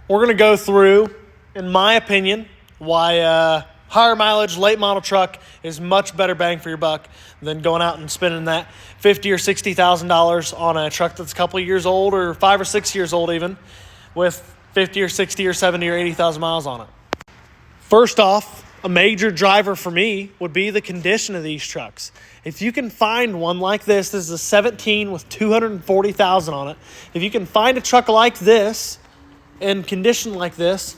we're going to go through, in my opinion, why higher mileage, late model truck is much better bang for your buck than going out and spending that $50,000 or $60,000 on a truck that's a couple of years old or 5 or 6 years old even with 50 or 60 or 70 or 80,000 miles on it. First off, a major driver for me would be the condition of these trucks. If you can find one like this is a 17 with 240,000 on it. If you can find a truck like this in condition like this,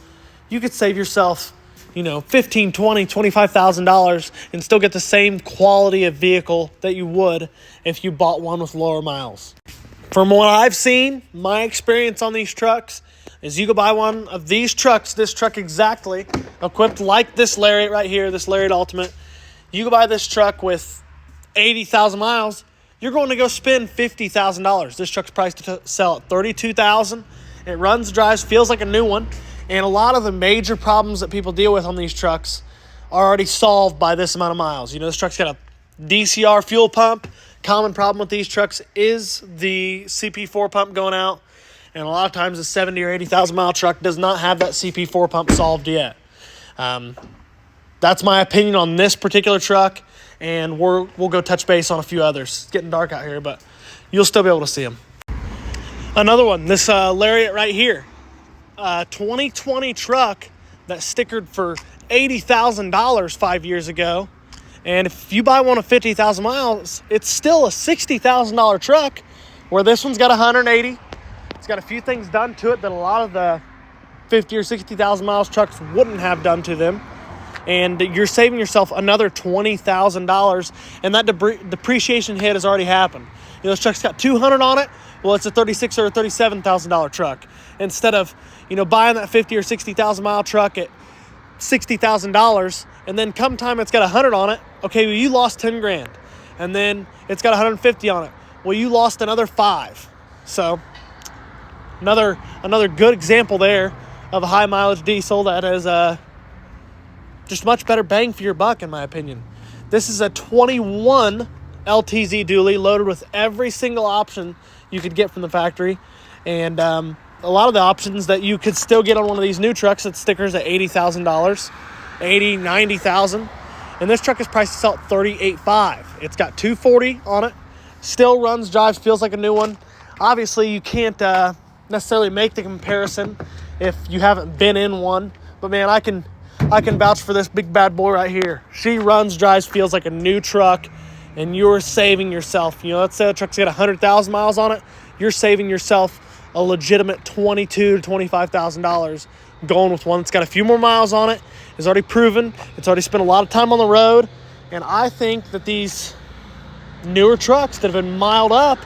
you could save yourself, $15,000, $20,000, $25,000 and still get the same quality of vehicle that you would if you bought one with lower miles. From what I've seen, my experience on these trucks is you go buy one of these trucks, this truck exactly, equipped like this Lariat right here, this Lariat Ultimate. You go buy this truck with 80,000 miles, you're going to go spend $50,000. This truck's priced to sell at $32,000. It runs, drives, feels like a new one. And a lot of the major problems that people deal with on these trucks are already solved by this amount of miles. This truck's got a DCR fuel pump. Common problem with these trucks is the CP4 pump going out. And a lot of times a 70 or 80,000 mile truck does not have that CP4 pump solved yet. That's my opinion on this particular truck. And we'll go touch base on a few others. It's getting dark out here, but you'll still be able to see them. Another one, this Lariat right here. 2020 truck that stickered for $80,000 5 years ago. And if you buy one of 50,000 miles, it's still a $60,000 truck, where this one's got 180. It's got a few things done to it that a lot of the 50 or 60,000 miles trucks wouldn't have done to them. And you're saving yourself another $20,000, and that depreciation hit has already happened. This truck's got 200 on it. Well, it's a $36,000 or $37,000 truck. Instead of, buying that 50 or 60,000 mile truck at $60,000, and then come time it's got 100 on it. Okay, well, you lost 10 grand, and then it's got 150 on it. Well, you lost another 5. So another good example there of a high mileage diesel that is just much better bang for your buck, in my opinion. This is a 21 LTZ dually loaded with every single option you could get from the factory. And a lot of the options that you could still get on one of these new trucks that stickers at $80,000, $80,000, $90,000. And this truck is priced to sell at $38,500. It's got 240 on it. Still runs, drives, feels like a new one. Obviously, you can't necessarily make the comparison if you haven't been in one. But man, I can vouch for this big bad boy right here. She runs, drives, feels like a new truck, and you're saving yourself. Let's say the truck's got 100,000 miles on it. You're saving yourself a legitimate $22,000 to $25,000 going with one that's got a few more miles on it. It's already proven. It's already spent a lot of time on the road. And I think that these newer trucks that have been miled up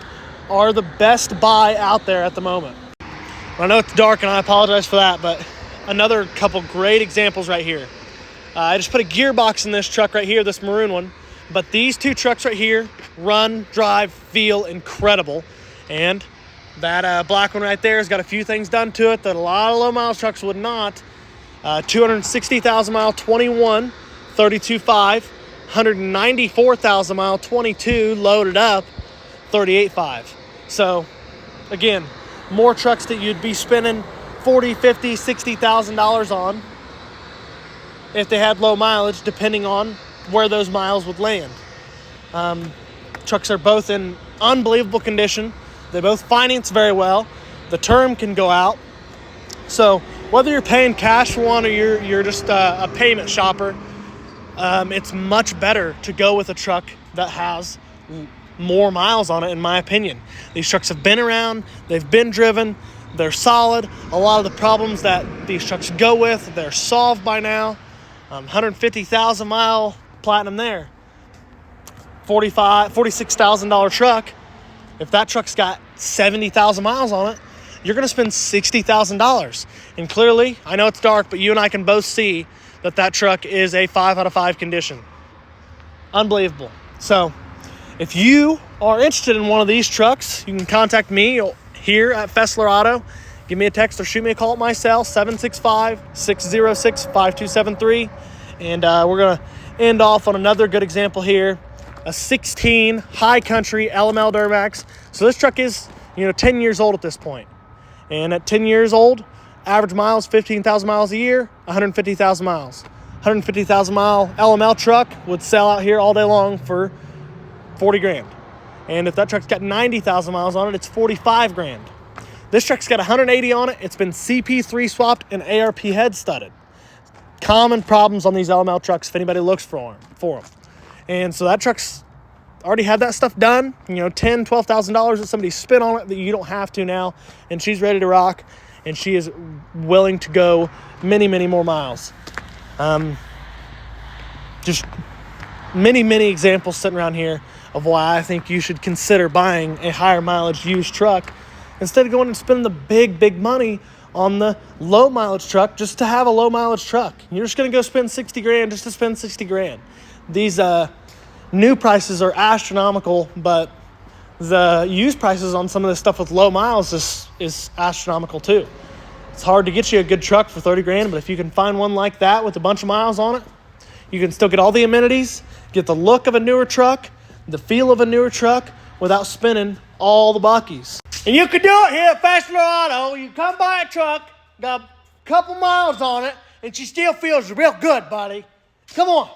are the best buy out there at the moment. I know it's dark and I apologize for that, but another couple great examples right here. I just put a gearbox in this truck right here, this maroon one. But these two trucks right here run, drive, feel incredible. And that black one right there has got a few things done to it that a lot of low miles trucks would not. 260,000 mile 21, 32.5. 194,000 mile 22 loaded up, 38.5. So again, more trucks that you'd be spending $40,000, $50,000, $60,000 on if they had low mileage, depending on where those miles would land. Trucks are both in unbelievable condition. They both finance very well. The term can go out. So whether you're paying cash for one or you're just a payment shopper, it's much better to go with a truck that has more miles on it, in my opinion. These trucks have been around. They've been driven. They're solid. A lot of the problems that these trucks go with, they're solved by now. 150,000 mile Platinum there. $46,000 truck. If that truck's got 70,000 miles on it, you're going to spend $60,000. And clearly, I know it's dark, but you and I can both see that truck is a 5 out of 5 condition. Unbelievable. So if you are interested in one of these trucks, you can contact me here at Fessler Auto. Give me a text or shoot me a call at my cell, 765-606-5273. And we're going to end off on another good example here. A 16 High Country LML Duramax. So this truck is, 10 years old at this point. And at 10 years old, Average miles, 15,000 miles a year, 150,000 miles. 150,000 mile LML truck would sell out here all day long for 40 grand. And if that truck's got 90,000 miles on it, it's 45 grand. This truck's got 180 on it. It's been CP3 swapped and ARP head studded. Common problems on these LML trucks if anybody looks for them. And so that truck's already had that stuff done. You know, $10,000, $12,000 that somebody spent on it that you don't have to now. And she's ready to rock. And she is willing to go many, many more miles. Just many examples sitting around here of why I think you should consider buying a higher mileage used truck instead of going and spending the big money on the low mileage truck just to have a low mileage truck. You're just going to go spend 60 grand just to spend 60 grand. These new prices are astronomical, but the used prices on some of this stuff with low miles is astronomical too. It's hard to get you a good truck for 30 grand, but if you can find one like that with a bunch of miles on it, you can still get all the amenities, get the look of a newer truck, the feel of a newer truck without spending all the buckies. And you can do it here at Fassler Auto. You come buy a truck, got a couple miles on it, and she still feels real good, buddy. Come on.